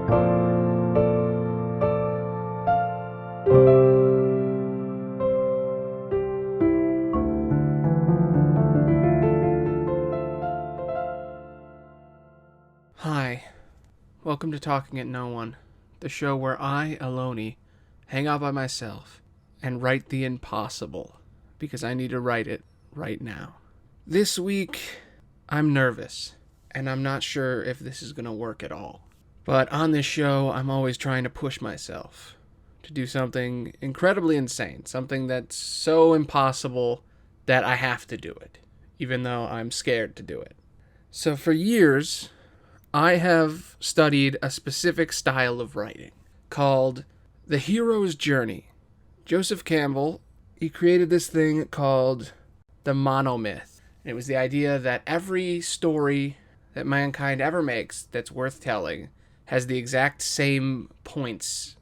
Hi, welcome to Talking at No One, the show where I, Aloney, hang out by myself and write the impossible, because I need to write it right now. This week, I'm nervous, and I'm not sure if this is going to work at all. But on this show, I'm always trying to push myself to do something incredibly insane, something that's so impossible that I have to do it, even though I'm scared to do it. So for years, I have studied a specific style of writing called the Hero's Journey. Joseph Campbell, he created this thing called the monomyth. And it was the idea that every story that mankind ever makes that's worth telling has the exact same points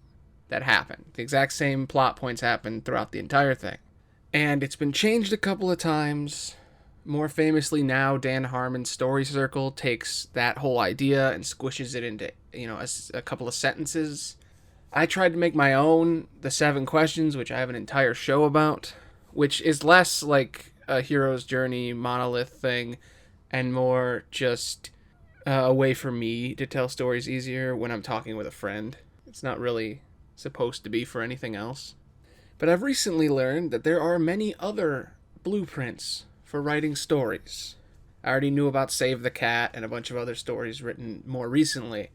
that happen. The exact same plot points happen throughout the entire thing. And it's been changed a couple of times. More famously now, Dan Harmon's Story Circle takes that whole idea and squishes it into, a couple of sentences. I tried to make my own, The 7 Questions, which I have an entire show about, which is less like a hero's journey monolith thing and more just a way for me to tell stories easier when I'm talking with a friend. It's not really supposed to be for anything else. But I've recently learned that there are many other blueprints for writing stories. I already knew about Save the Cat and a bunch of other stories written more recently,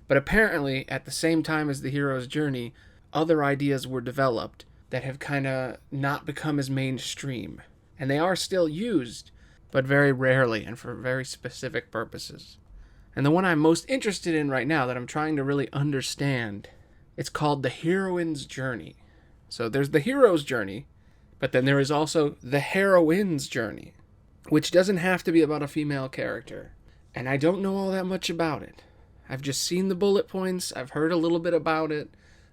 but apparently at the same time as the hero's journey, other ideas were developed that have kind of not become as mainstream. And they are still used, but very rarely and for very specific purposes. And the one I'm most interested in right now that I'm trying to really understand, it's called the Heroines Journey. So there's the hero's journey, but then there is also the heroine's journey, which doesn't have to be about a female character. And I don't know all that much about it. I've just seen the bullet points, I've heard a little bit about it,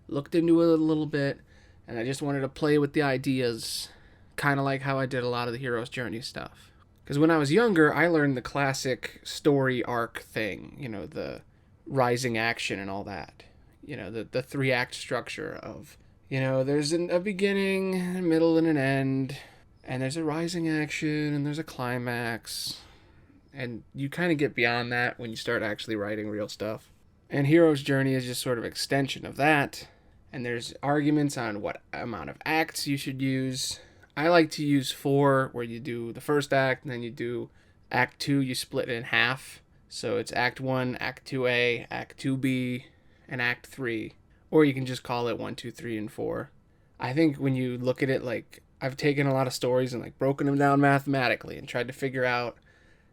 looked into it a little bit, and I just wanted to play with the ideas, kind of like how I did a lot of the hero's journey stuff. Because when I was younger, I learned the classic story arc thing, the rising action and all that. The 3-act structure of, there's a beginning, a middle, and an end, and there's a rising action, and there's a climax, and you kind of get beyond that when you start actually writing real stuff. And Hero's Journey is just sort of extension of that, and there's arguments on what amount of acts you should use. I like to use 4, where you do the first act, and then you do Act 2, you split it in half. So it's Act 1, Act 2A, Act 2B, and Act 3. Or you can just call it 1, 2, 3, and 4. I think when you look at it, I've taken a lot of stories and broken them down mathematically and tried to figure out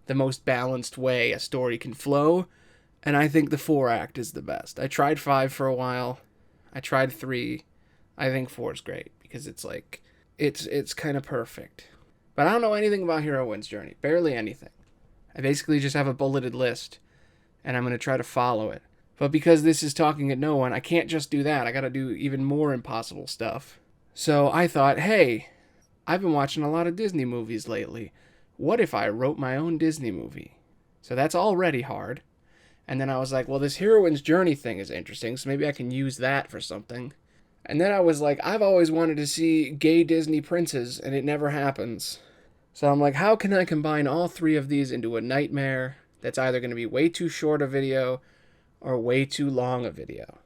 the most balanced way a story can flow. And I think the 4-act is the best. I tried 5 for a while. I tried 3. I think 4 is great because it's kind of perfect. But I don't know anything about Heroine's Journey. Barely anything. I basically just have a bulleted list, and I'm going to try to follow it. But because this is Talking at No One, I can't just do that. I got to do even more impossible stuff. So I thought, hey, I've been watching a lot of Disney movies lately. What if I wrote my own Disney movie? So that's already hard. And then I was like, well, this Heroine's Journey thing is interesting, so maybe I can use that for something. And then I was like, I've always wanted to see gay Disney princes, and it never happens. So I'm like, how can I combine all 3 of these into a nightmare that's either going to be way too short a video or way too long a video?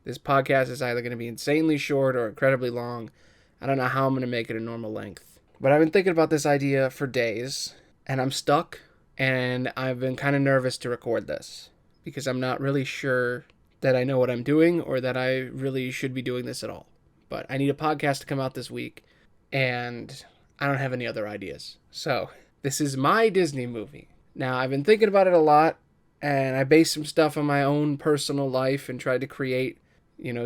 This podcast is either going to be insanely short or incredibly long. I don't know how I'm going to make it a normal length. But I've been thinking about this idea for days, and I'm stuck, and I've been kind of nervous to record this because I'm not really sure that I know what I'm doing or that I really should be doing this at all. But I need a podcast to come out this week, and I don't have any other ideas. So this is my Disney movie. Now, I've been thinking about it a lot, and I based some stuff on my own personal life and tried to create,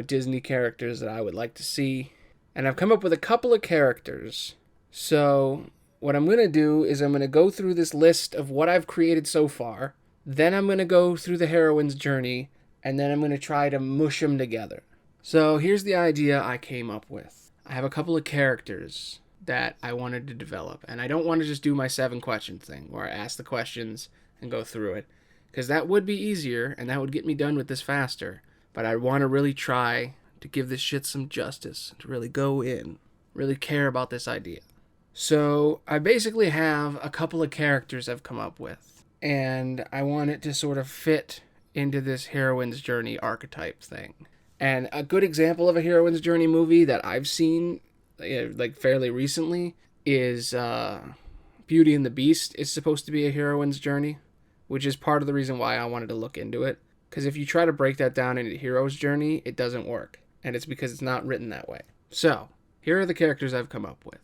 Disney characters that I would like to see. And I've come up with a couple of characters. So what I'm going to do is I'm going to go through this list of what I've created so far. Then I'm going to go through the heroine's journey, and then I'm going to try to mush them together. So here's the idea I came up with. I have a couple of characters that I wanted to develop, and I don't want to just do my 7 questions thing where I ask the questions and go through it, because that would be easier and that would get me done with this faster. but I want to really try to give this shit some justice, to really go in, really care about this idea. So I basically have a couple of characters I've come up with, and I want it to sort of fit into this heroine's journey archetype thing. And a good example of a heroine's journey movie that I've seen like fairly recently is Beauty and the Beast is supposed to be a heroine's journey, which is part of the reason why I wanted to look into it. Because if you try to break that down into hero's journey, it doesn't work. And it's because it's not written that way. So, here are the characters I've come up with.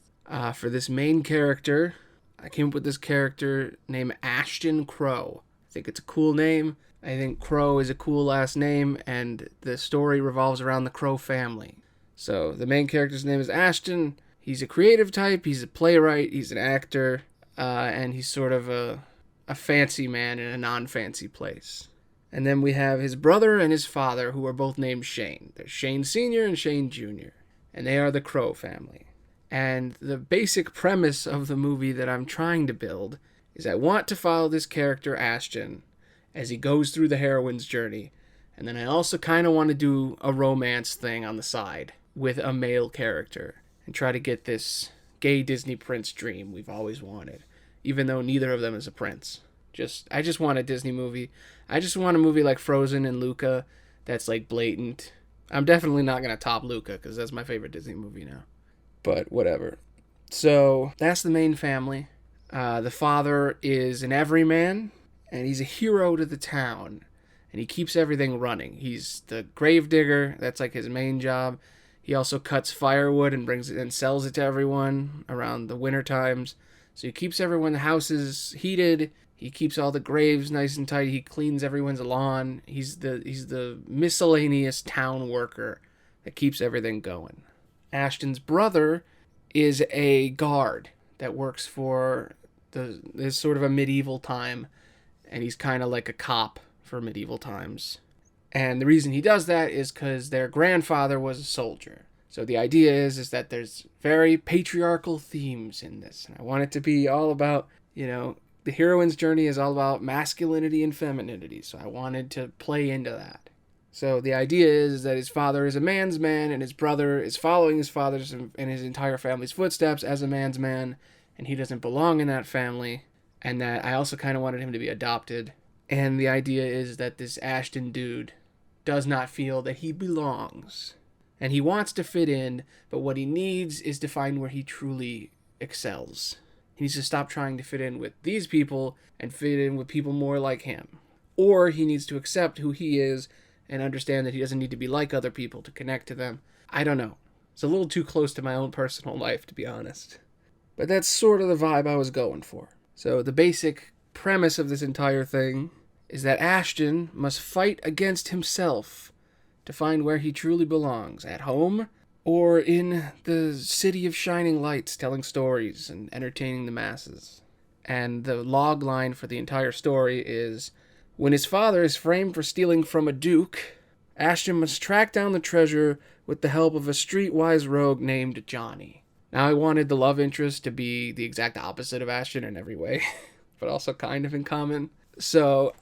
For this main character, I came up with this character named Ashton Crow. I think it's a cool name. I think Crow is a cool last name, and the story revolves around the Crow family. So, the main character's name is Ashton. He's a creative type, he's a playwright, he's an actor, and he's sort of a fancy man in a non-fancy place. And then we have his brother and his father, who are both named Shane. There's Shane Sr. and Shane Jr., and they are the Crow family. And the basic premise of the movie that I'm trying to build is I want to follow this character, Ashton, as he goes through the heroine's journey. And then I also kind of want to do a romance thing on the side with a male character and try to get this gay Disney prince dream we've always wanted, even though neither of them is a prince. I just want a Disney movie. I just want a movie like Frozen and Luca that's like blatant. I'm definitely not going to top Luca because that's my favorite Disney movie now. But whatever. So that's the main family. The father is an everyman, and he's a hero to the town, and he keeps everything running. He's the gravedigger. That's like his main job. He also cuts firewood and brings it and sells it to everyone around the winter times. So he keeps everyone's houses heated. He keeps all the graves nice and tidy. He cleans everyone's lawn. He's the miscellaneous town worker that keeps everything going. Ashton's brother is a guard that works for this sort of a medieval time, and he's kind of like a cop for medieval times. And the reason he does that is because their grandfather was a soldier. So the idea is that there's very patriarchal themes in this, and I want it to be all about, the heroine's journey is all about masculinity and femininity, so I wanted to play into that. So the idea is that his father is a man's man, and his brother is following his father's and his entire family's footsteps as a man's man, and he doesn't belong in that family, and that I also kind of wanted him to be adopted. And the idea is that this Ashton dude does not feel that he belongs, and he wants to fit in, but what he needs is to find where he truly excels. He needs to stop trying to fit in with these people and fit in with people more like him. Or he needs to accept who he is and understand that he doesn't need to be like other people to connect to them. I don't know. It's a little too close to my own personal life, to be honest. But that's sort of the vibe I was going for. So the basic premise of this entire thing is that Ashton must fight against himself to find where he truly belongs, at home or in the city of shining lights, telling stories and entertaining the masses. And the log line for the entire story is, when his father is framed for stealing from a duke, Ashton must track down the treasure with the help of a streetwise rogue named Johnny. Now I wanted the love interest to be the exact opposite of Ashton in every way, but also kind of in common. So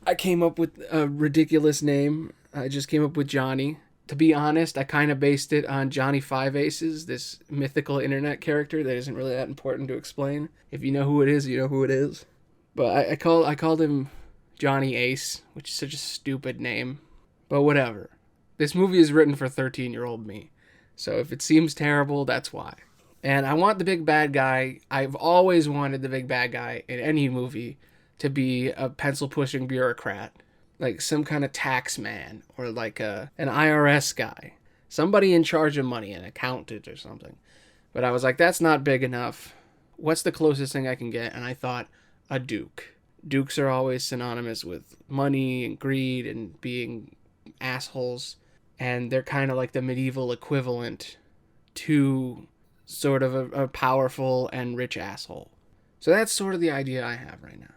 I came up with a ridiculous name. I just came up with Johnny. To be honest, I kind of based it on Johnny Five Aces, this mythical internet character that isn't really that important to explain. If you know who it is, you know who it is. But I called him Johnny Ace, which is such a stupid name. But whatever. This movie is written for 13-year-old me. So if it seems terrible, that's why. And I want the big bad guy. I've always wanted the big bad guy in any movie to be a pencil-pushing bureaucrat. Like some kind of tax man, or like an IRS guy. Somebody in charge of money, an accountant or something. But I was like, that's not big enough. What's the closest thing I can get? And I thought, a duke. Dukes are always synonymous with money and greed and being assholes. And they're kind of like the medieval equivalent to sort of a powerful and rich asshole. So that's sort of the idea I have right now.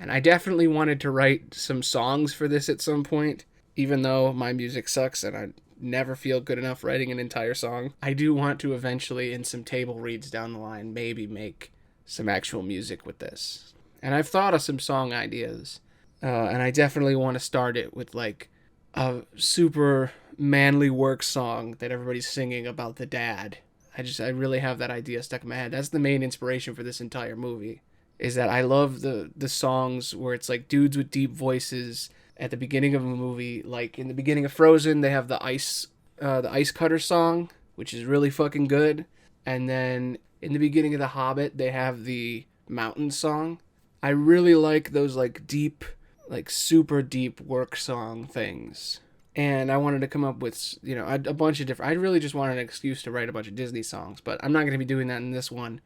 And I definitely wanted to write some songs for this at some point, even though my music sucks and I never feel good enough writing an entire song. I do want to eventually, in some table reads down the line, maybe make some actual music with this. And I've thought of some song ideas, and I definitely want to start it with like a super manly work song that everybody's singing about the dad. I really have that idea stuck in my head. That's the main inspiration for this entire movie. Is that I love the songs where it's like dudes with deep voices at the beginning of a movie. Like in the beginning of Frozen, they have the ice cutter song, which is really fucking good. And then in the beginning of The Hobbit, they have the mountain song. I really like those like deep, like super deep work song things. And I wanted to come up with, a bunch of different. I really just wanted an excuse to write a bunch of Disney songs, but I'm not going to be doing that in this one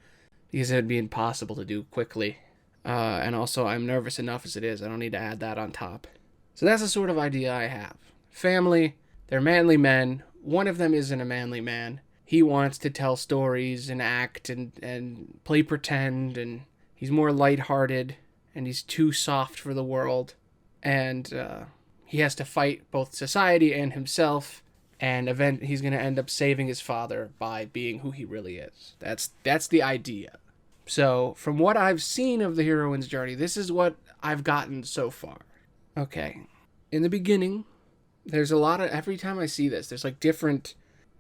because it'd be impossible to do quickly. And also, I'm nervous enough as it is. I don't need to add that on top. So that's the sort of idea I have. Family, they're manly men. One of them isn't a manly man. He wants to tell stories and act and play pretend, and he's more lighthearted, and he's too soft for the world. And he has to fight both society and himself, and he's going to end up saving his father by being who he really is. That's the idea. So, from what I've seen of the heroine's journey, this is what I've gotten so far. Okay. In the beginning, there's a lot of... Every time I see this, there's like different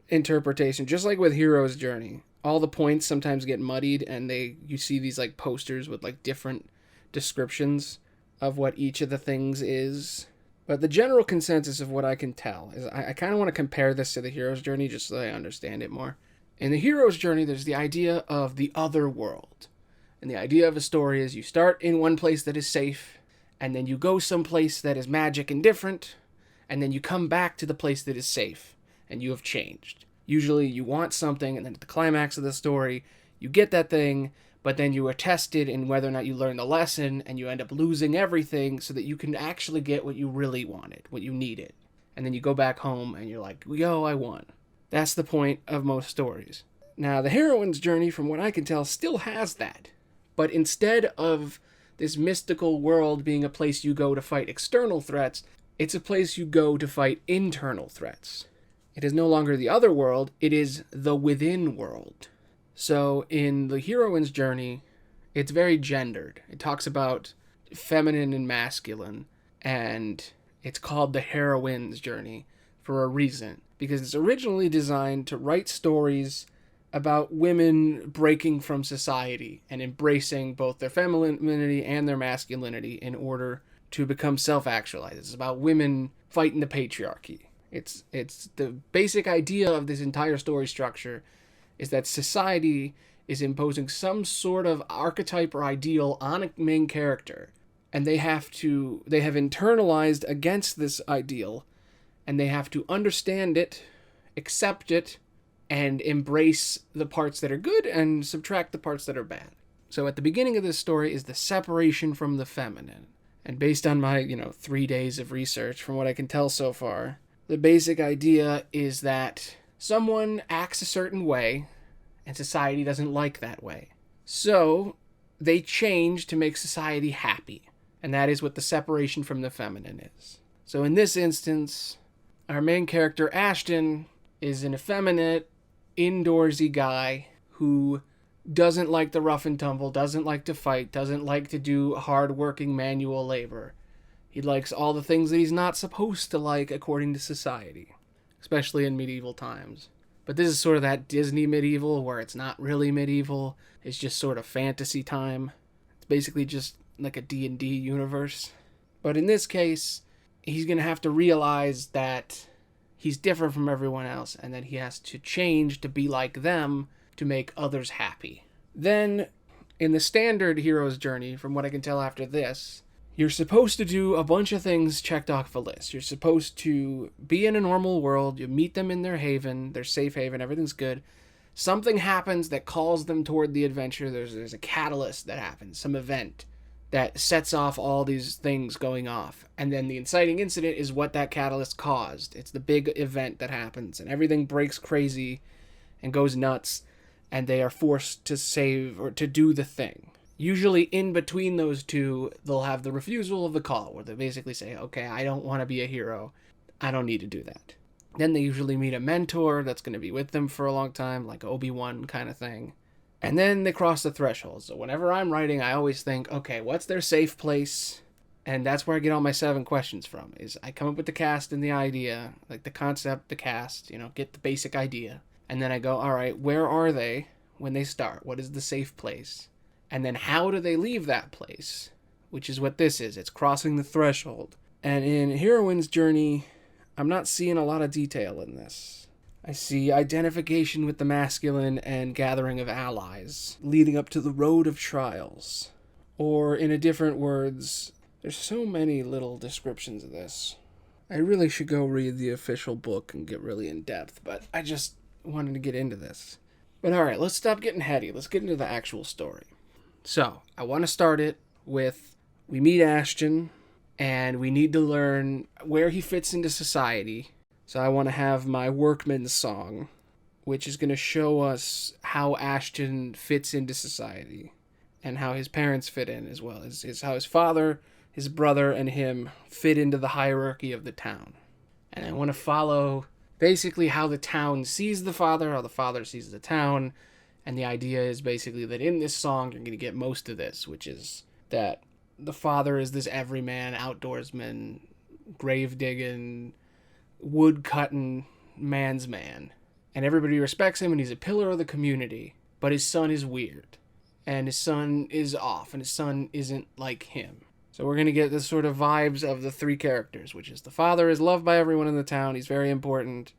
interpretation. Just like with Hero's Journey, all the points sometimes get muddied, and you see these like posters with like different descriptions of what each of the things is. But the general consensus of what I can tell is I kind of want to compare this to the hero's journey just so I understand it more. In the hero's journey, there's the idea of the other world. And the idea of a story is you start in one place that is safe, and then you go someplace that is magic and different, and then you come back to the place that is safe, and you have changed. Usually you want something, and then at the climax of the story, you get that thing, but then you are tested in whether or not you learn the lesson, and you end up losing everything so that you can actually get what you really wanted, what you needed. And then you go back home, and you're like, yo, I won. That's the point of most stories. Now, the heroine's journey, from what I can tell, still has that. But instead of this mystical world being a place you go to fight external threats, it's a place you go to fight internal threats. It is no longer the other world, it is the within world. So in the heroine's journey, it's very gendered. It talks about feminine and masculine, and it's called the heroine's journey for a reason. Because it's originally designed to write stories about women breaking from society and embracing both their femininity and their masculinity in order to become self-actualized. It's about women fighting the patriarchy. It's the basic idea of this entire story structure is that society is imposing some sort of archetype or ideal on a main character, and they have internalized against this ideal, and they have to understand it, accept it, and embrace the parts that are good and subtract the parts that are bad. So at the beginning of this story is the separation from the feminine. And based on my, 3 days of research, from what I can tell so far, the basic idea is that someone acts a certain way, and society doesn't like that way. So they change to make society happy. And that is what the separation from the feminine is. So in this instance, our main character, Ashton, is an effeminate, indoorsy guy who doesn't like the rough and tumble, doesn't like to fight, doesn't like to do hard-working manual labor. He likes all the things that he's not supposed to like according to society, especially in medieval times. But this is sort of that Disney medieval where it's not really medieval, it's just sort of fantasy time. It's basically just like a D&D universe. But in this case, he's going to have to realize that he's different from everyone else and that he has to change to be like them to make others happy. Then, in the standard hero's journey, from what I can tell after this, you're supposed to do a bunch of things checked off a list. You're supposed to be in a normal world, you meet them in their haven, their safe haven, everything's good. Something happens that calls them toward the adventure. There's a catalyst that happens, some event that sets off all these things going off. And then the inciting incident is what that catalyst caused. It's the big event that happens, and everything breaks crazy and goes nuts, and they are forced to save or to do the thing. Usually in between those two, they'll have the refusal of the call, where they basically say, okay, I don't want to be a hero. I don't need to do that. Then they usually meet a mentor that's going to be with them for a long time, like Obi-Wan kind of thing. And then they cross the threshold. So whenever I'm writing, I always think, okay, what's their safe place? And that's where I get all my 7 questions from, is I come up with the cast and the idea, like the concept, the cast, get the basic idea. And then I go, all right, where are they when they start? What is the safe place? And then how do they leave that place? Which is what this is. It's crossing the threshold. And in Heroines Journey, I'm not seeing a lot of detail in this. I see identification with the masculine and gathering of allies, leading up to the road of trials. Or, in a different words, there's so many little descriptions of this. I really should go read the official book and get really in depth, but I just wanted to get into this. But alright, let's stop getting heady. Let's get into the actual story. So, I want to start it with, we meet Ashton, and we need to learn where he fits into society. So I want to have my workman's song, which is going to show us how Ashton fits into society, and how his parents fit in as well. Is how his father, his brother, and him fit into the hierarchy of the town. And I want to follow basically how the town sees the father, how the father sees the town. And the idea is basically that in this song, you're going to get most of this, which is that the father is this everyman, outdoorsman, grave-digging, wood-cutting man's man. And everybody respects him, and he's a pillar of the community. But his son is weird. And his son is off, and his son isn't like him. So we're going to get this sort of vibes of the 3 characters, which is the father is loved by everyone in the town. He's very important.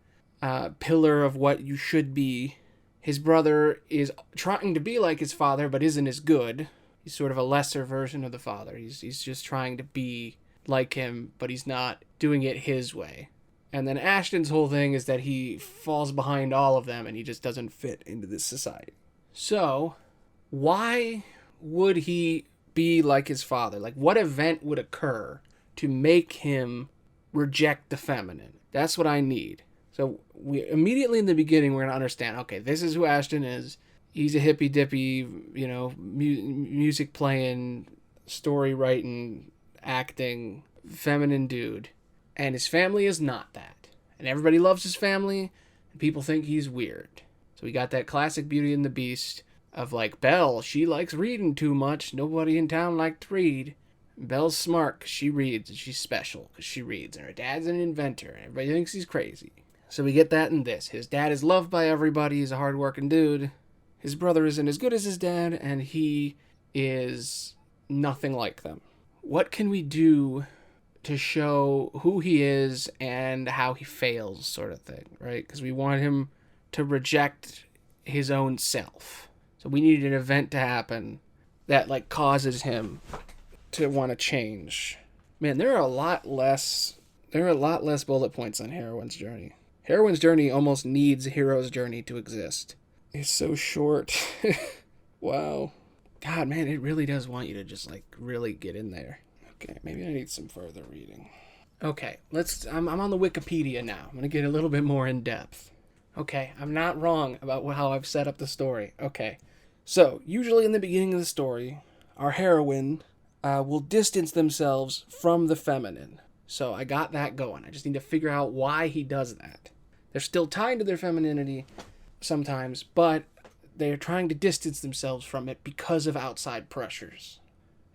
Pillar of what you should be. His brother is trying to be like his father, but isn't as good. He's sort of a lesser version of the father. He's just trying to be like him, but he's not doing it his way. And then Ashton's whole thing is that he falls behind all of them, and he just doesn't fit into this society. So, why would he be like his father? Like, what event would occur to make him reject the feminine? That's what I need. So we immediately in the beginning, we're going to understand, okay, this is who Ashton is. He's a hippy-dippy, music playing, story writing, acting, feminine dude. And his family is not that. And everybody loves his family, and people think he's weird. So we got that classic Beauty and the Beast of like, Belle, she likes reading too much. Nobody in town liked to read. Belle's smart because she reads, and she's special because she reads. And her dad's an inventor, and everybody thinks he's crazy. So we get that in this. His dad is loved by everybody. He's a hard-working dude. His brother isn't as good as his dad, and he is nothing like them. What can we do to show who he is and how he fails, sort of thing, right? Because we want him to reject his own self. So we need an event to happen that, like, causes him to want to change. Man, there are a lot less bullet points on Heroine's Journey. Heroine's Journey almost needs Hero's Journey to exist. It's so short. Wow. God, man, it really does want you to just, like, really get in there. Okay, maybe I need some further reading. Okay, I'm on the Wikipedia now. I'm going to get a little bit more in depth. Okay, I'm not wrong about how I've set up the story. Okay, so usually in the beginning of the story, our heroine will distance themselves from the feminine. So I got that going. I just need to figure out why he does that. They're still tied to their femininity sometimes, but they're trying to distance themselves from it because of outside pressures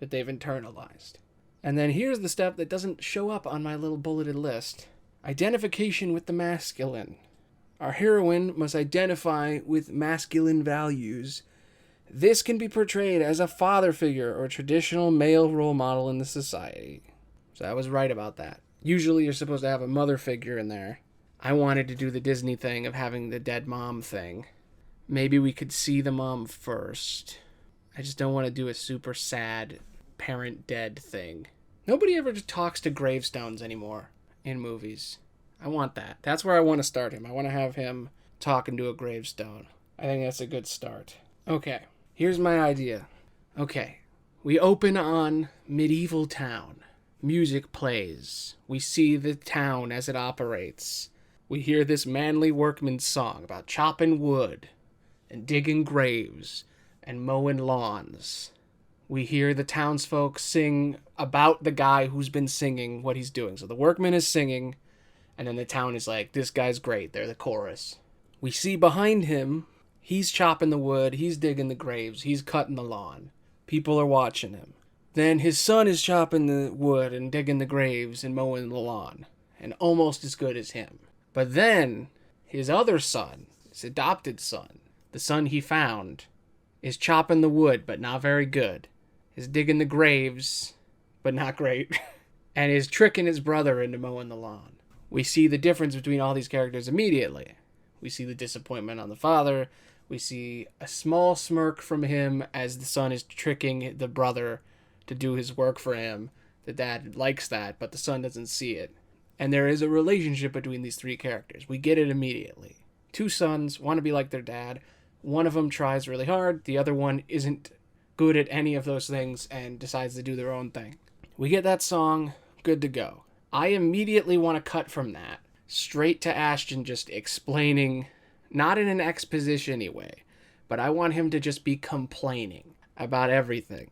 that they've internalized. And then here's the step that doesn't show up on my little bulleted list. Identification with the masculine. Our heroine must identify with masculine values. This can be portrayed as a father figure or a traditional male role model in the society. So I was right about that. Usually you're supposed to have a mother figure in there. I wanted to do the Disney thing of having the dead mom thing. Maybe we could see the mom first. I just don't want to do a super sad parent dead thing. Nobody ever just talks to gravestones anymore in movies. I want that. That's where I want to start him. I want to have him talking to a gravestone. I think that's a good start. Okay, here's my idea. Okay, we open on medieval town. Music plays. We see the town as it operates. We hear this manly workman's song about chopping wood and digging graves and mowing lawns. We hear the townsfolk sing about the guy who's been singing what he's doing. So the workman is singing, and then the town is like, this guy's great. They're the chorus. We see behind him, he's chopping the wood, he's digging the graves, he's cutting the lawn. People are watching him. Then his son is chopping the wood and digging the graves and mowing the lawn, and almost as good as him. But then his other son, his adopted son, the son he found, is chopping the wood, but not very good, is digging the graves, but not great, and is tricking his brother into mowing the lawn. We see the difference between all these characters immediately. We see the disappointment on the father. We see a small smirk from him as the son is tricking the brother to do his work for him. The dad likes that, but the son doesn't see it. And there is a relationship between these three characters. We get it immediately. Two sons want to be like their dad. One of them tries really hard. The other one isn't good at any of those things and decides to do their own thing. We get that song, good to go. I immediately want to cut from that straight to Ashton just explaining, not in an exposition-y way, but I want him to just be complaining about everything.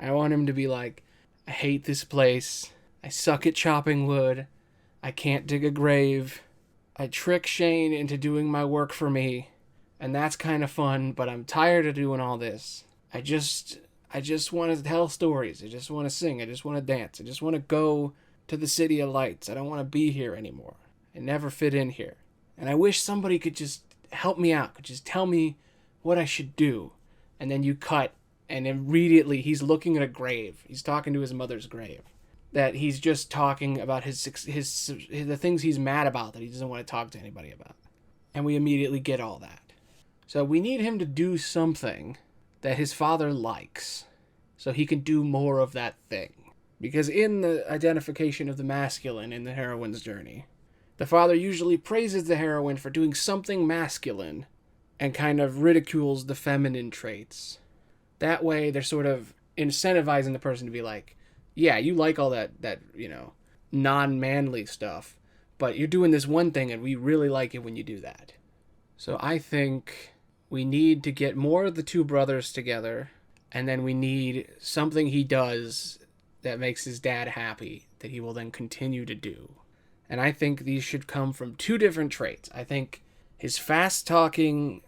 I want him to be like, I hate this place. I suck at chopping wood. I can't dig a grave. I trick Shane into doing my work for me, and that's kind of fun, but I'm tired of doing all this. I just want to tell stories. I just want to sing. I just want to dance. I just want to go to the City of Lights. I don't want to be here anymore. I never fit in here. And I wish somebody could just help me out, could just tell me what I should do. And then you cut, and immediately he's looking at a grave. He's talking to his mother's grave. That he's just talking about the things he's mad about that he doesn't want to talk to anybody about. And we immediately get all that. So we need him to do something that his father likes, so he can do more of that thing. Because in the identification of the masculine in the heroine's journey, the father usually praises the heroine for doing something masculine and kind of ridicules the feminine traits. That way, they're sort of incentivizing the person to be like, yeah, you like all that non-manly stuff, but you're doing this one thing and we really like it when you do that. So I think we need to get more of the two brothers together, and then we need something he does that makes his dad happy that he will then continue to do. And I think these should come from two different traits. I think his fast-talking,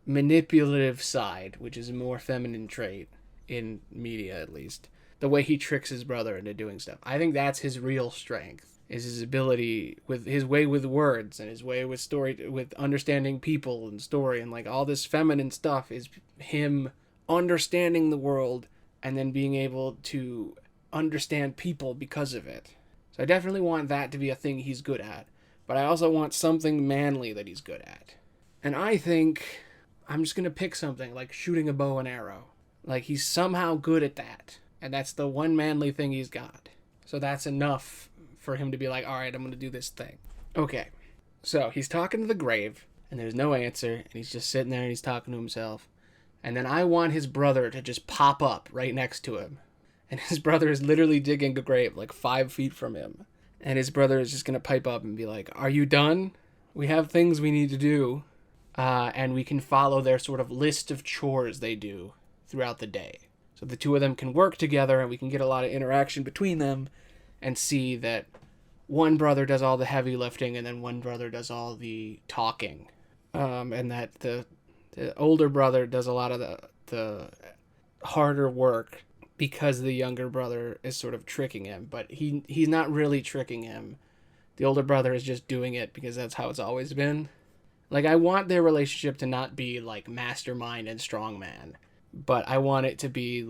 manipulative side, which is a more feminine trait in media at least, the way he tricks his brother into doing stuff. I think that's his real strength, is his ability with his way with words and his way with story, with understanding people and story, and all this feminine stuff is him understanding the world and then being able to understand people because of it. So I definitely want that to be a thing he's good at, but I also want something manly that he's good at. And I think I'm just going to pick something like shooting a bow and arrow. He's somehow good at that, and that's the one manly thing he's got. So that's enough for him to be like, all right, I'm going to do this thing. Okay, so he's talking to the grave, and there's no answer, and he's just sitting there and he's talking to himself. And then I want his brother to just pop up right next to him. And his brother is literally digging a grave 5 feet from him. And his brother is just going to pipe up and be like, are you done? We have things we need to do. And we can follow their sort of list of chores they do throughout the day. So the two of them can work together, and we can get a lot of interaction between them and see that one brother does all the heavy lifting and then one brother does all the talking. And that the older brother does a lot of the harder work because the younger brother is sort of tricking him. But he's not really tricking him. The older brother is just doing it because that's how it's always been. I want their relationship to not be mastermind and strongman. But I want it to be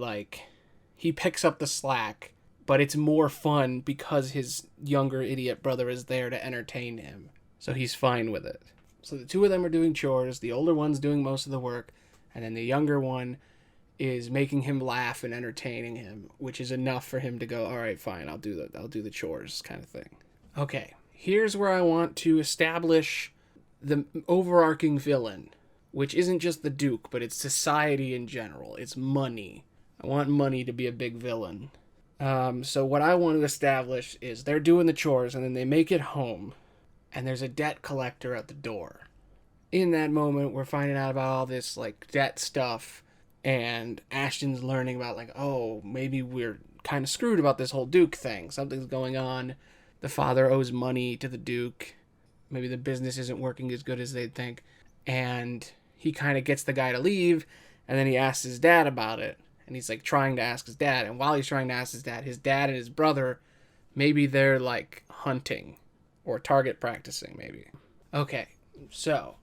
he picks up the slack, but it's more fun because his younger idiot brother is there to entertain him. So he's fine with it. So the two of them are doing chores. The older one's doing most of the work, and then the younger one is making him laugh and entertaining him, which is enough for him to go, all right, fine, I'll do the chores kind of thing. Okay, here's where I want to establish the overarching villain, which isn't just the Duke, but it's society in general. It's money. I want money to be a big villain. So what I want to establish is they're doing the chores, and then they make it home, and there's a debt collector at the door. In that moment, we're finding out about all this, debt stuff, and Ashton's learning about, oh, maybe we're kind of screwed about this whole Duke thing. Something's going on. The father owes money to the Duke. Maybe the business isn't working as good as they'd think. And he kind of gets the guy to leave, and then he asks his dad about it. And he's like trying to ask his dad. And while he's trying to ask his dad and his brother, maybe they're like hunting or target practicing, maybe. Okay, so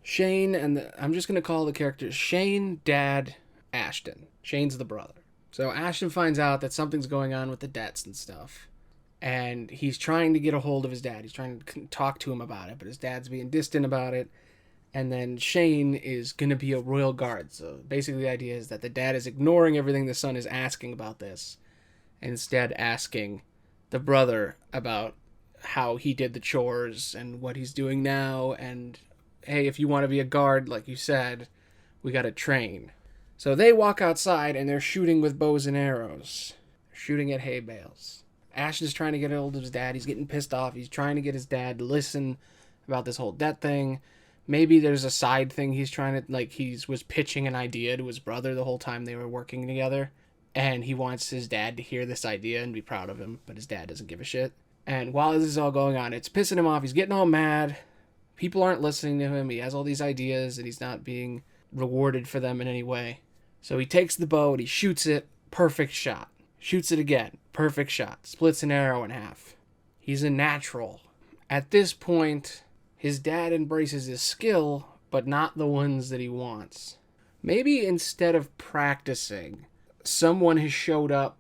Shane and I'm just gonna call the characters Shane, Dad, Ashton. Shane's the brother. So Ashton finds out that something's going on with the debts and stuff, and he's trying to get a hold of his dad. He's trying to talk to him about it, but his dad's being distant about it. And then Shane is going to be a royal guard. So basically the idea is that the dad is ignoring everything the son is asking about this, and instead asking the brother about how he did the chores and what he's doing now. And, hey, if you want to be a guard, like you said, we got to train. So they walk outside, and they're shooting with bows and arrows. They're shooting at hay bales. Ashton's trying to get a hold of his dad. He's getting pissed off. He's trying to get his dad to listen about this whole debt thing. Maybe there's a side thing he's trying to, like, was pitching an idea to his brother the whole time they were working together. And he wants his dad to hear this idea and be proud of him, but his dad doesn't give a shit. And while this is all going on, it's pissing him off. He's getting all mad. People aren't listening to him. He has all these ideas, and he's not being rewarded for them in any way. So he takes the bow and he shoots it. Perfect shot. Shoots it again. Perfect shot. Splits an arrow in half. He's a natural. At this point, his dad embraces his skill, but not the ones that he wants. Maybe instead of practicing, someone has showed up.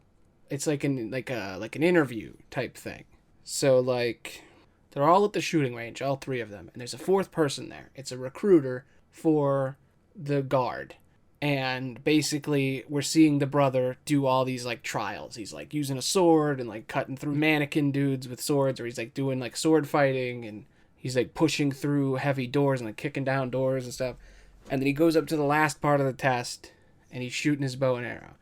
It's like an interview type thing. So like they're all at the shooting range, all three of them, and there's a fourth person there. It's a recruiter for the guard. And basically we're seeing the brother do all these like trials. He's like using a sword and like cutting through mannequin dudes with swords, or he's like doing like sword fighting, and he's like pushing through heavy doors and like kicking down doors and stuff. And then he goes up to the last part of the test and he's shooting his bow and arrow.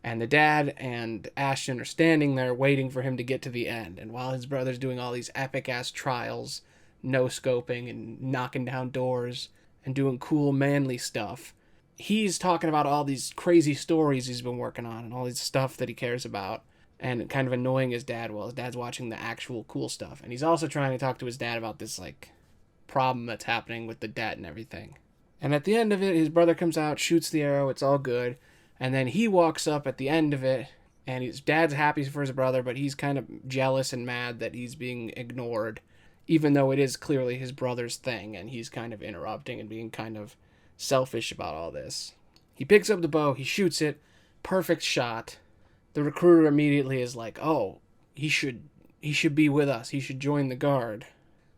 And the dad and Ashton are standing there waiting for him to get to the end. And while his brother's doing all these epic-ass trials, no-scoping and knocking down doors and doing cool manly stuff, he's talking about all these crazy stories he's been working on and all this stuff that he cares about, and kind of annoying his dad while his dad's watching the actual cool stuff. And he's also trying to talk to his dad about this like problem that's happening with the debt and everything. And at the end of it, his brother comes out, shoots the arrow, it's all good. And then he walks up at the end of it, and his dad's happy for his brother, but he's kind of jealous and mad that he's being ignored, even though it is clearly his brother's thing, and he's kind of interrupting and being kind of selfish about all this. He picks up the bow, he shoots it, perfect shot. The recruiter immediately is like, oh, he should be with us, he should join the guard.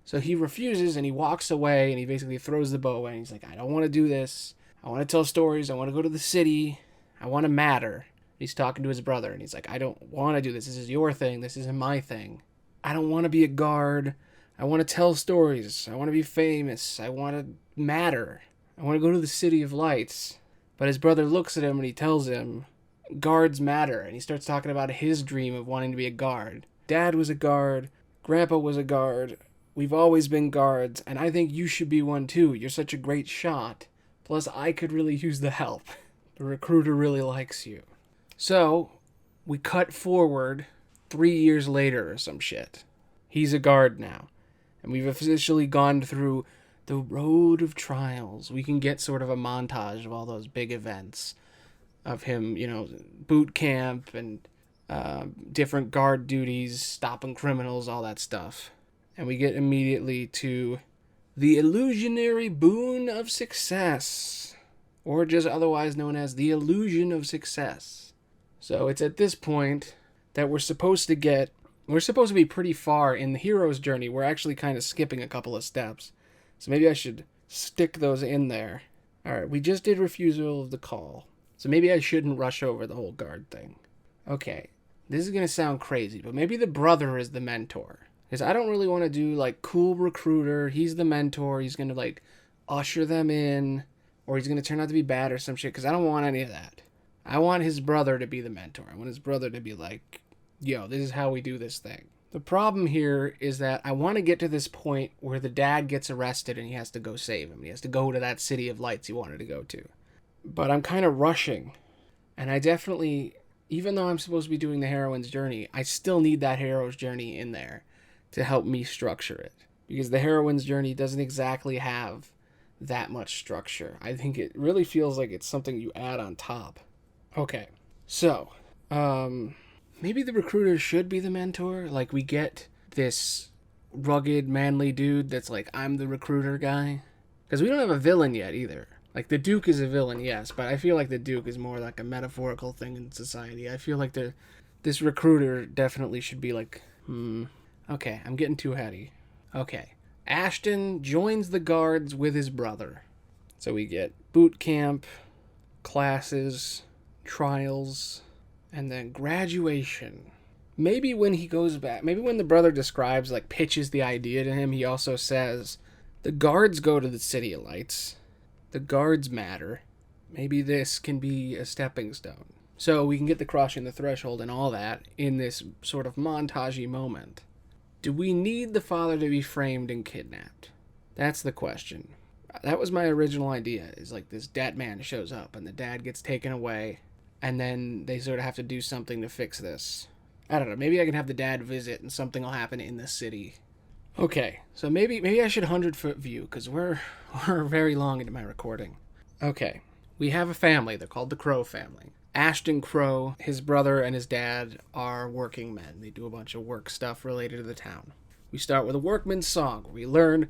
So he refuses, and he walks away, and he basically throws the bow away, and he's like, I don't want to do this. I want to tell stories, I want to go to the city, I want to matter. He's talking to his brother, and he's like, I don't want to do this. This is your thing. This isn't my thing. I don't want to be a guard. I want to tell stories. I want to be famous. I want to matter. I want to go to the City of Lights. But his brother looks at him, and he tells him, guards matter. And he starts talking about his dream of wanting to be a guard. Dad was a guard. Grandpa was a guard. We've always been guards, and I think you should be one too. You're such a great shot. Plus, I could really use the help. The recruiter really likes you. So, we cut forward 3 years later or some shit. He's a guard now. And we've officially gone through the road of trials. We can get sort of a montage of all those big events. Of him, boot camp and different guard duties, stopping criminals, all that stuff. And we get immediately to the illusionary boon of success. Or just otherwise known as the illusion of success. So it's at this point that we're supposed to be pretty far in the hero's journey. We're actually kind of skipping a couple of steps. So maybe I should stick those in there. Alright, we just did refusal of the call. So maybe I shouldn't rush over the whole guard thing. Okay, this is going to sound crazy, but maybe the brother is the mentor. Because I don't really want to do like cool recruiter. He's the mentor. He's going to like usher them in. Or he's going to turn out to be bad or some shit, because I don't want any of that. I want his brother to be the mentor. I want his brother to be like, yo, this is how we do this thing. The problem here is that I want to get to this point where the dad gets arrested and he has to go save him. He has to go to that City of Lights he wanted to go to. But I'm kind of rushing. And I definitely, even though I'm supposed to be doing the heroine's journey, I still need that hero's journey in there to help me structure it. Because the heroine's journey doesn't exactly have that much structure. I think it really feels like it's something you add on top. Okay. So, maybe the recruiter should be the mentor. Like, we get this rugged, manly dude that's like, I'm the recruiter guy. Because we don't have a villain yet either. Like, the Duke is a villain, yes, but I feel like the Duke is more like a metaphorical thing in society. I feel like this recruiter definitely should be like, okay, I'm getting too heady. Okay. Ashton joins the guards with his brother. So we get boot camp, classes, trials, and then graduation. Maybe when he goes back, maybe when the brother describes, like, pitches the idea to him, he also says, the guards go to the City of Lights. The guards matter. Maybe this can be a stepping stone. So we can get the crossing the threshold and all that in this sort of montagey moment. Do we need the father to be framed and kidnapped? That's the question. That was my original idea, is like this dead man shows up and the dad gets taken away and then they sort of have to do something to fix this. I don't know, maybe I can have the dad visit and something will happen in the city. Okay, so maybe I should 100-foot view, because we're very long into my recording. Okay, we have a family. They're called the Crow family. Ashton Crow, his brother, and his dad are working men. They do a bunch of work stuff related to the town. We start with a workman's song. We learn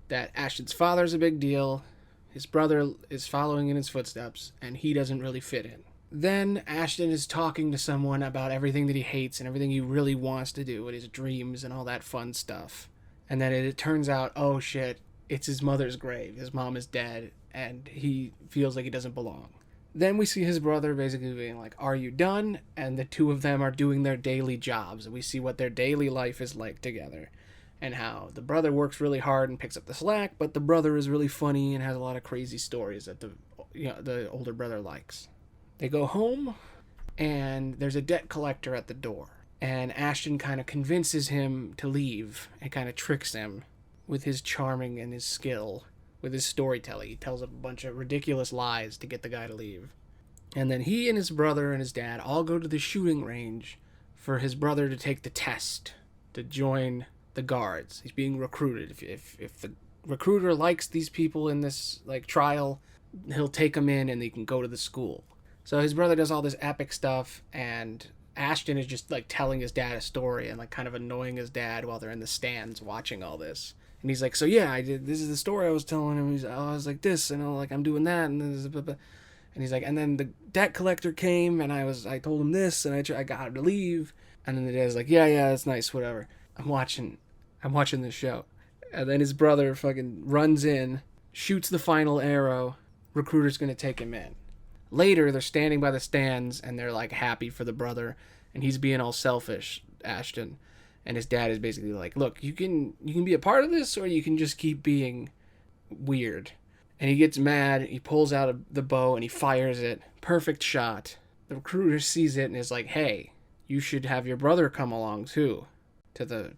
that Ashton's father's a big deal, his brother is following in his footsteps, and he doesn't really fit in. Then Ashton is talking to someone about everything that he hates and everything he really wants to do and his dreams and all that fun stuff. And then it turns out, oh shit, it's his mother's grave. His mom is dead, and he feels like he doesn't belong. Then we see his brother basically being like, are you done? And the two of them are doing their daily jobs, and we see what their daily life is like together. And how the brother works really hard and picks up the slack, but the brother is really funny and has a lot of crazy stories that the older brother likes. They go home, and there's a debt collector at the door. And Ashton kind of convinces him to leave and kind of tricks him with his charming and his skill, with his storytelling. He tells a bunch of ridiculous lies to get the guy to leave. And then he and his brother and his dad all go to the shooting range for his brother to take the test to join the guards. He's being recruited. If the recruiter likes these people in this like trial, he'll take them in and they can go to the school. So his brother does all this epic stuff, and Ashton is just like telling his dad a story and like kind of annoying his dad while they're in the stands watching all this. And he's like, so yeah, this is the story I was telling him. I was like this, and I'm doing that, and this, and he's like, and then the debt collector came, and I told him this, and I got him to leave. And then the dad's like, yeah, that's nice, whatever. I'm watching this show. And then his brother fucking runs in, shoots the final arrow. Recruiter's gonna take him in. Later, they're standing by the stands, and they're, like, happy for the brother, and he's being all selfish, Ashton. And his dad is basically like, look, you can be a part of this, or you can just keep being weird. And he gets mad, he pulls out the bow, and he fires it. Perfect shot. The recruiter sees it and is like, hey, you should have your brother come along, too, to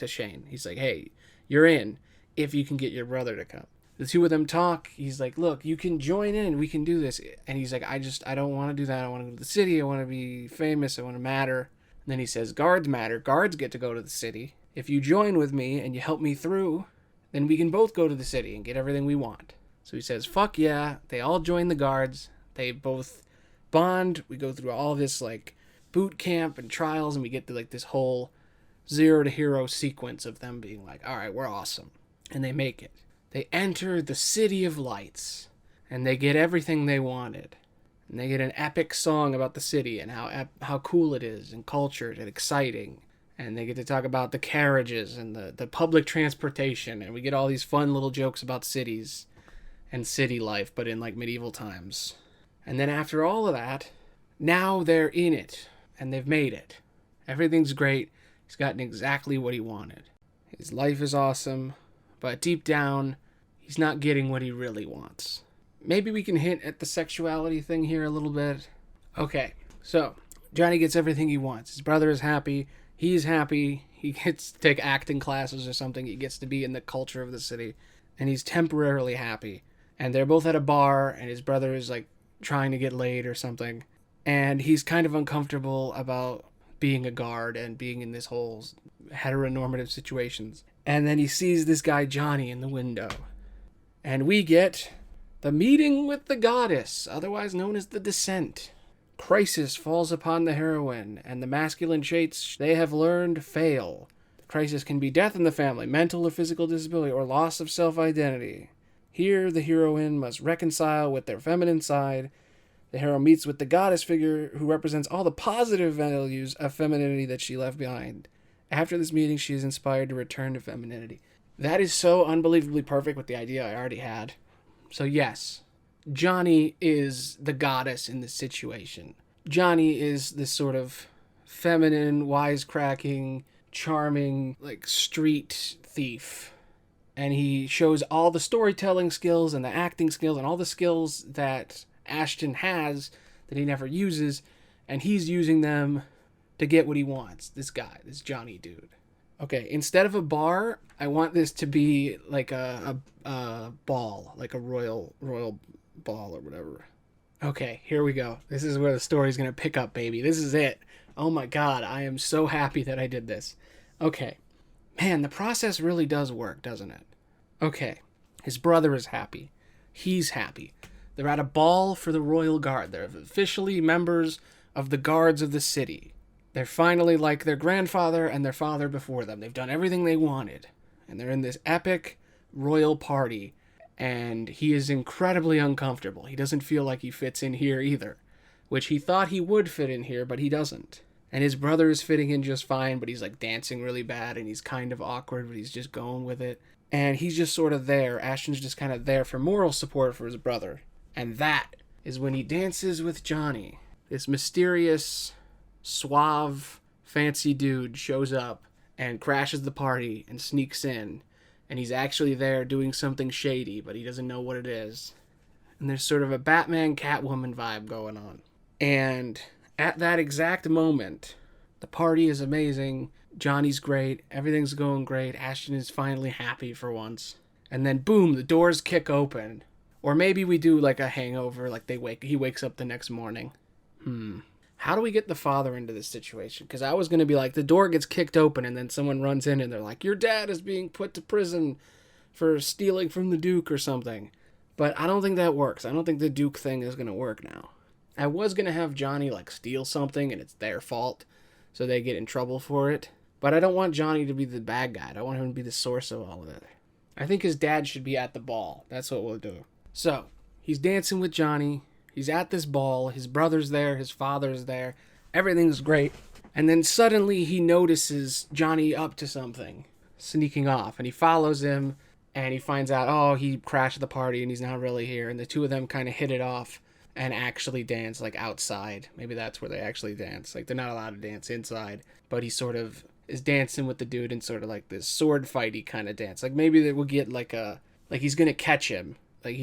Shane. He's like, hey, you're in, if you can get your brother to come. The two of them talk. He's like, look, you can join in. We can do this. And he's like, I don't want to do that. I want to go to the city. I want to be famous. I want to matter. And then he says, guards matter. Guards get to go to the city. If you join with me and you help me through, then we can both go to the city and get everything we want. So he says, fuck yeah. They all join the guards. They both bond. We go through all this, like, boot camp and trials, and we get to, like, this whole 0 to hero sequence of them being like, all right, we're awesome. And they make it. They enter the City of Lights, and they get everything they wanted. And they get an epic song about the city and how cool it is and cultured and exciting. And they get to talk about the carriages and the public transportation. And we get all these fun little jokes about cities and city life, but in like medieval times. And then after all of that, now they're in it, and they've made it. Everything's great. He's gotten exactly what he wanted. His life is awesome. But deep down, he's not getting what he really wants. Maybe we can hint at the sexuality thing here a little bit. Okay, so Johnny gets everything he wants. His brother is happy. He's happy. He gets to take acting classes or something. He gets to be in the culture of the city. And he's temporarily happy. And they're both at a bar, and his brother is like trying to get laid or something. And he's kind of uncomfortable about being a guard and being in this whole heteronormative situations. And then he sees this guy Johnny in the window. And we get the meeting with the goddess, otherwise known as the Descent. crisis falls upon the heroine, and the masculine traits they have learned fail. The crisis can be death in the family, mental or physical disability, or loss of self-identity. Here, the heroine must reconcile with their feminine side. The hero meets with the goddess figure who represents all the positive values of femininity that she left behind. After this meeting, she is inspired to return to femininity. That is so unbelievably perfect with the idea I already had. So yes, Johnny is the goddess in this situation. Johnny is this sort of feminine, wisecracking, charming, like street thief. And he shows all the storytelling skills and the acting skills and all the skills that Ashton has that he never uses, and he's using them to get what he wants. This guy, this Johnny dude. Okay, instead of a bar, I want this to be like a ball, like a royal ball or whatever. Okay, here we go. This is where the story's gonna pick up, baby. This is it. Oh my god, I am so happy that I did this. Okay. Man, the process really does work, doesn't it? Okay, his brother is happy. He's happy. They're at a ball for the royal guard. They're officially members of the guards of the city. They're finally like their grandfather and their father before them. They've done everything they wanted. And they're in this epic royal party. And he is incredibly uncomfortable. He doesn't feel like he fits in here either. Which he thought he would fit in here, but he doesn't. And his brother is fitting in just fine, but he's like dancing really bad. And he's kind of awkward, but he's just going with it. And he's just sort of there. Ashton's just kind of there for moral support for his brother. And that is when he dances with Johnny. This mysterious, suave, fancy dude shows up and crashes the party and sneaks in. And he's actually there doing something shady, but he doesn't know what it is. And there's sort of a Batman Catwoman vibe going on. And at that exact moment, the party is amazing. Johnny's great. Everything's going great. Ashton is finally happy for once. And then boom, the doors kick open. Or maybe we do like a hangover, like he wakes up the next morning. How do we get the father into this situation? Because I was going to be like, the door gets kicked open and then someone runs in and they're like, your dad is being put to prison for stealing from the Duke or something. But I don't think that works. I don't think the Duke thing is going to work now. I was going to have Johnny like steal something and it's their fault, so they get in trouble for it. But I don't want Johnny to be the bad guy. I don't want him to be the source of all of it. I think his dad should be at the ball. That's what we'll do. So, he's dancing with Johnny. He's at this ball. His brother's there. His father's there. Everything's great. And then suddenly he notices Johnny up to something, sneaking off. And he follows him, and he finds out, oh, he crashed the party, and he's not really here. And the two of them kind of hit it off and actually dance, like, outside. Maybe that's where they actually dance. Like, they're not allowed to dance inside. But he sort of is dancing with the dude in sort of, like, this sword fighty kind of dance. Like, maybe they will get, like, he's going to catch him. Like,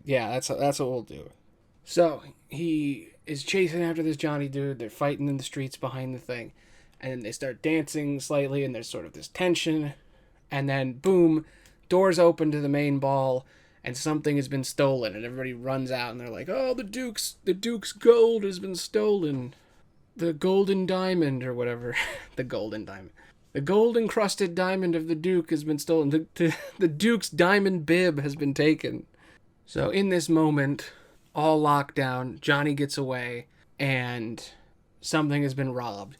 that's what we'll do. So, he is chasing after this Johnny dude. They're fighting in the streets behind the thing. And then they start dancing slightly, and there's sort of this tension. And then, boom, doors open to the main ball, and something has been stolen. And everybody runs out, and they're like, oh, the Duke's gold has been stolen. The golden diamond, or whatever. The golden diamond. The gold-encrusted diamond of the Duke has been stolen. The Duke's diamond bib has been taken. So in this moment, all locked down, Johnny gets away, and something has been robbed.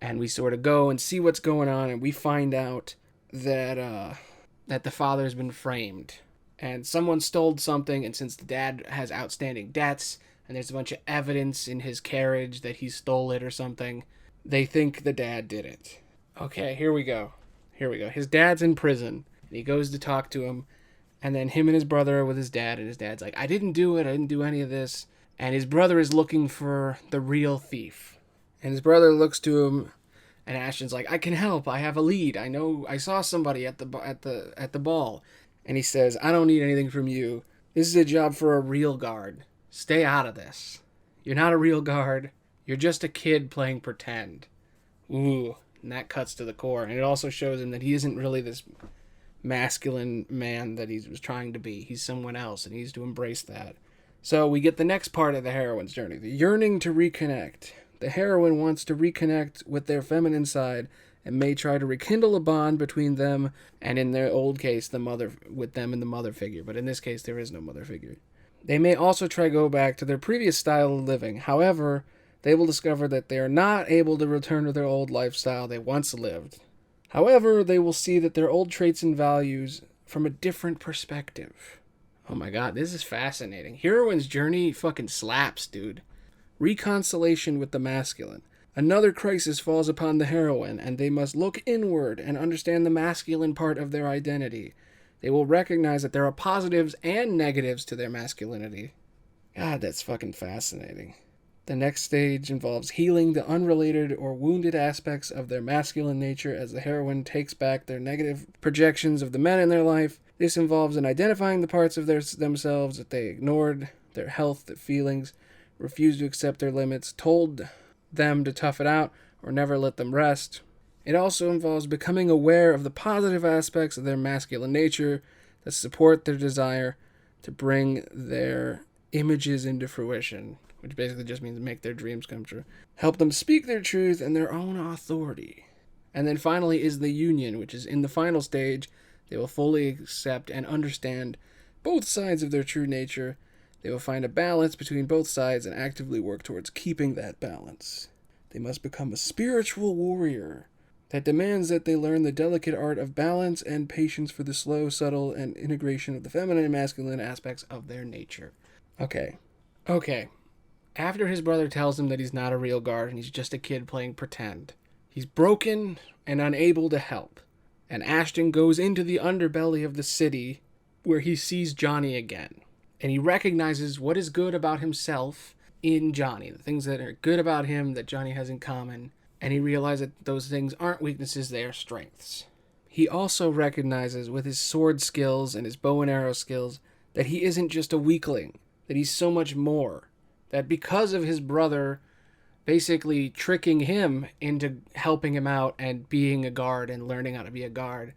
And we sort of go and see what's going on, and we find out that the father's been framed. And someone stole something, and since the dad has outstanding debts, and there's a bunch of evidence in his carriage that he stole it or something, they think the dad did it. Okay, here we go. His dad's in prison, and he goes to talk to him. And then him and his brother are with his dad, and his dad's like, I didn't do it, I didn't do any of this. And his brother is looking for the real thief. And his brother looks to him, and Ashton's like, I can help, I have a lead. I know, I saw somebody at the ball. And he says, I don't need anything from you. This is a job for a real guard. Stay out of this. You're not a real guard. You're just a kid playing pretend. Ooh, and that cuts to the core. And it also shows him that he isn't really this masculine man that he was trying to be. He's someone else, and he needs to embrace that. So we get the next part of the heroine's journey, the yearning to reconnect. The heroine wants to reconnect with their feminine side and may try to rekindle a bond between them and, in their old case, the mother, with them and the mother figure. But in this case, there is no mother figure. They may also try to go back to their previous style of living. However, they will discover that they are not able to return to their old lifestyle they once lived. However, they will see that their old traits and values from a different perspective. Oh my god, this is fascinating. Heroines Journey fucking slaps, dude. Reconciliation with the masculine. Another crisis falls upon the heroine, and they must look inward and understand the masculine part of their identity. They will recognize that there are positives and negatives to their masculinity. God, that's fucking fascinating. The next stage involves healing the unrelated or wounded aspects of their masculine nature as the heroine takes back their negative projections of the men in their life. This involves in identifying the parts of themselves that they ignored, their health, their feelings, refused to accept their limits, told them to tough it out, or never let them rest. It also involves becoming aware of the positive aspects of their masculine nature that support their desire to bring their images into fruition, which basically just means make their dreams come true. Help them speak their truth and their own authority. And then finally is the union, which is in the final stage. They will fully accept and understand both sides of their true nature. They will find a balance between both sides and actively work towards keeping that balance. They must become a spiritual warrior that demands that they learn the delicate art of balance and patience for the slow, subtle, and integration of the feminine and masculine aspects of their nature. Okay. After his brother tells him that he's not a real guard and he's just a kid playing pretend, he's broken and unable to help. And Ashton goes into the underbelly of the city where he sees Johnny again. And he recognizes what is good about himself in Johnny, the things that are good about him that Johnny has in common. And he realizes that those things aren't weaknesses, they are strengths. He also recognizes with his sword skills and his bow and arrow skills that he isn't just a weakling, that he's so much more. That because of his brother basically tricking him into helping him out and being a guard and learning how to be a guard,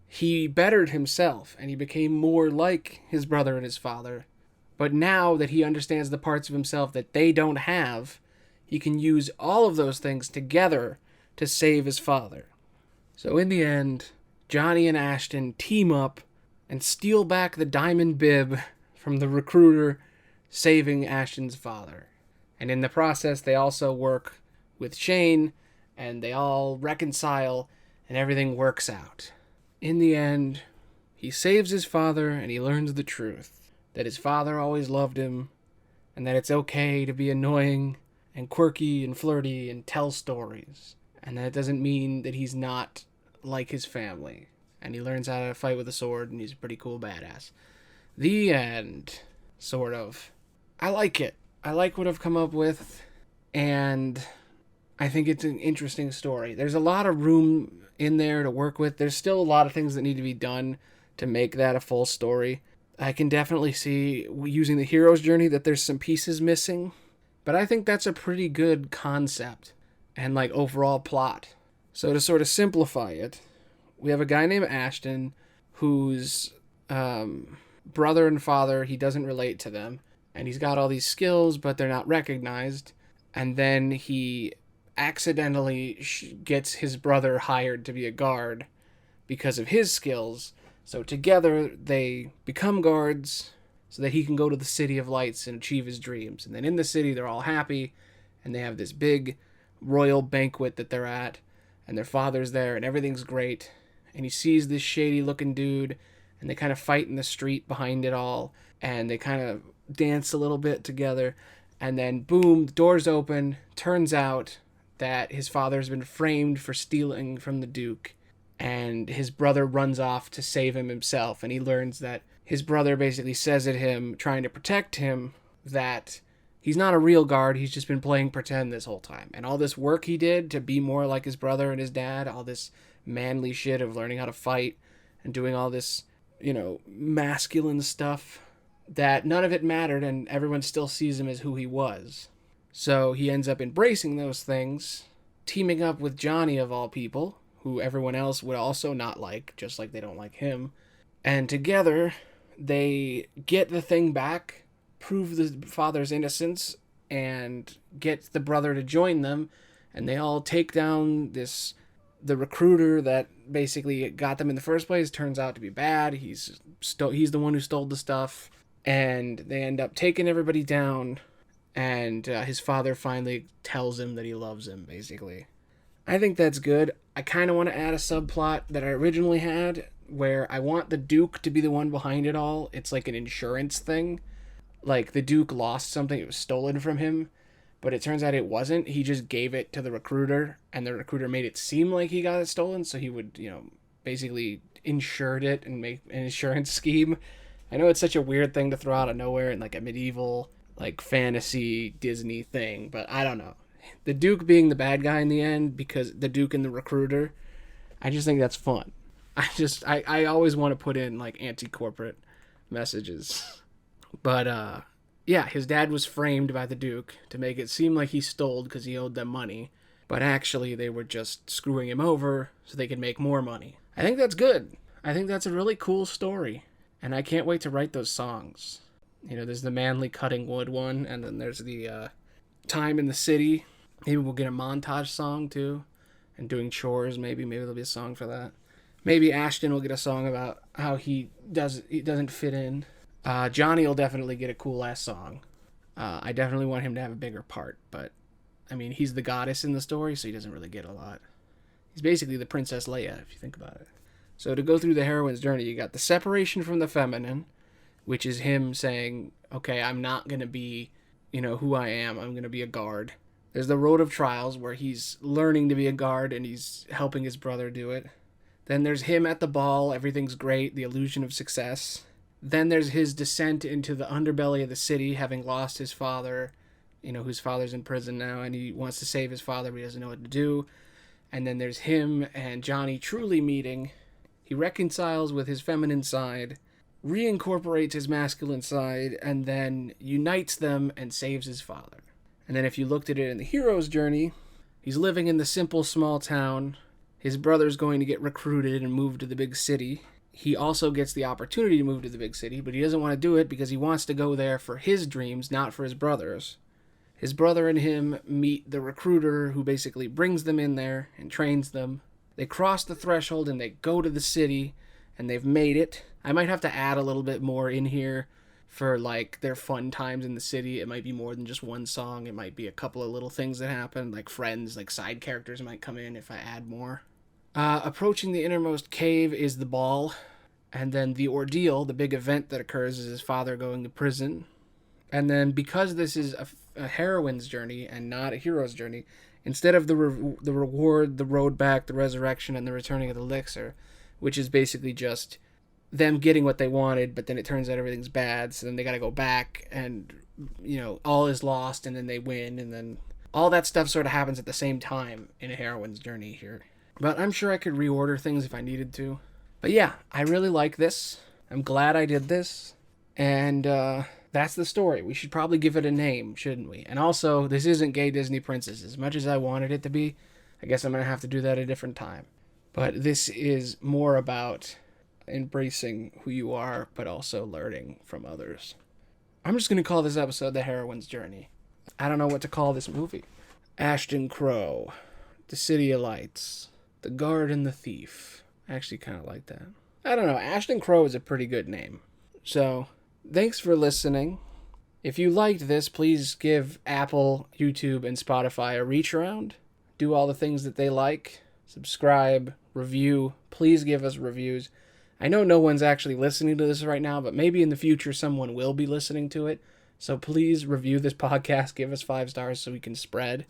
he bettered himself and he became more like his brother and his father. But now that he understands the parts of himself that they don't have, he can use all of those things together to save his father. So in the end, Johnny and Ashton team up and steal back the diamond bib from the recruiter, saving Ashton's father. And in the process, they also work with Shane, and they all reconcile, and everything works out. In the end, he saves his father, and he learns the truth. That his father always loved him, and that it's okay to be annoying and quirky and flirty and tell stories. And that it doesn't mean that he's not like his family. And he learns how to fight with a sword, and he's a pretty cool badass. The end. Sort of. I like it. I like what I've come up with, and I think it's an interesting story. There's a lot of room in there to work with. There's still a lot of things that need to be done to make that a full story. I can definitely see, using the hero's journey, that there's some pieces missing. But I think that's a pretty good concept and, overall plot. So to sort of simplify it, we have a guy named Ashton whose brother and father, he doesn't relate to them. And he's got all these skills, but they're not recognized. And then he accidentally gets his brother hired to be a guard because of his skills. So together they become guards so that he can go to the City of Lights and achieve his dreams. And then in the city, they're all happy, and they have this big royal banquet that they're at, and their father's there, and everything's great. And he sees this shady-looking dude, and they kind of fight in the street behind it all, and they kind of dance a little bit together, and then boom, the doors open. Turns out that his father's been framed for stealing from the Duke, and his brother runs off to save him himself, and he learns that his brother basically says at him, trying to protect him, that he's not a real guard, he's just been playing pretend this whole time. And all this work he did to be more like his brother and his dad, all this manly shit of learning how to fight and doing all this, masculine stuff, that none of it mattered, and everyone still sees him as who he was. So he ends up embracing those things, teaming up with Johnny of all people, who everyone else would also not like, just like they don't like him. And together, they get the thing back, prove the father's innocence, and get the brother to join them, and they all take down the recruiter that basically got them in the first place. Turns out to be bad. He's the one who stole the stuff, and they end up taking everybody down, and his father finally tells him that he loves him, basically. I think that's good. I kind of want to add a subplot that I originally had where I want the Duke to be the one behind it all. It's like an insurance thing. Like, the Duke lost something, it was stolen from him, but it turns out it wasn't. He just gave it to the recruiter, and the recruiter made it seem like he got it stolen, so he would, basically insured it and make an insurance scheme. I know it's such a weird thing to throw out of nowhere in like a medieval, like, fantasy Disney thing, but I don't know. The Duke being the bad guy in the end, because the Duke and the recruiter, I just think that's fun. I always want to put in like anti-corporate messages. But yeah, his dad was framed by the Duke to make it seem like he stole because he owed them money, but actually they were just screwing him over so they could make more money. I think that's good. I think that's a really cool story, and I can't wait to write those songs. There's the manly cutting wood one, and then there's the time in the city. Maybe we'll get a montage song too, and doing chores. Maybe there'll be a song for that. Maybe Ashton will get a song about how he doesn't fit in. Johnny will definitely get a cool ass song. I definitely want him to have a bigger part, but I mean, he's the goddess in the story, so he doesn't really get a lot. He's basically the Princess Leia, if you think about it. So to go through the heroine's journey, you got the separation from the feminine, which is him saying, okay, I'm not going to be, who I am. I'm going to be a guard. There's the road of trials where he's learning to be a guard and he's helping his brother do it. Then there's him at the ball. Everything's great. The illusion of success. Then there's his descent into the underbelly of the city, having lost his father, whose father's in prison now, and he wants to save his father, but he doesn't know what to do. And then there's him and Johnny truly meeting. He reconciles with his feminine side, reincorporates his masculine side, and then unites them and saves his father. And then if you looked at it in the hero's journey, he's living in the simple small town. His brother's going to get recruited and moved to the big city. He also gets the opportunity to move to the big city, but he doesn't want to do it because he wants to go there for his dreams, not for his brother's. His brother and him meet the recruiter who basically brings them in there and trains them. They cross the threshold and they go to the city, and they've made it. I might have to add a little bit more in here for like their fun times in the city. It might be more than just one song. It might be a couple of little things that happen, like friends, like side characters might come in if I add more. Approaching the innermost cave is the ball, and then the ordeal, the big event that occurs, is his father going to prison. And then because this is a heroine's journey and not a hero's journey, instead of the reward, the road back, the resurrection, and the returning of the elixir, which is basically just them getting what they wanted, but then it turns out everything's bad, so then they gotta go back, and, all is lost, and then they win, and then all that stuff sort of happens at the same time in a heroine's journey here. But I'm sure I could reorder things if I needed to. But yeah, I really like this. I'm glad I did this. And that's the story. We should probably give it a name, shouldn't we? And also, this isn't Gay Disney Princess. As much as I wanted it to be, I guess I'm going to have to do that at a different time. But this is more about embracing who you are, but also learning from others. I'm just going to call this episode The Heroine's Journey. I don't know what to call this movie. Ashton Crow, The City of Lights, The Guard and the Thief. I actually kind of like that. I don't know. Ashton Crow is a pretty good name. So, thanks for listening. If you liked this, please give Apple, YouTube, and Spotify a reach around. Do all the things that they like. Subscribe, review. Please give us reviews. I know no one's actually listening to this right now, but maybe in the future someone will be listening to it. So please review this podcast. Give us 5 stars so we can spread.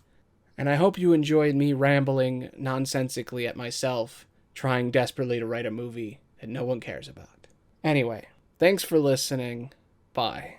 And I hope you enjoyed me rambling nonsensically at myself, trying desperately to write a movie that no one cares about. Anyway, thanks for listening. Bye.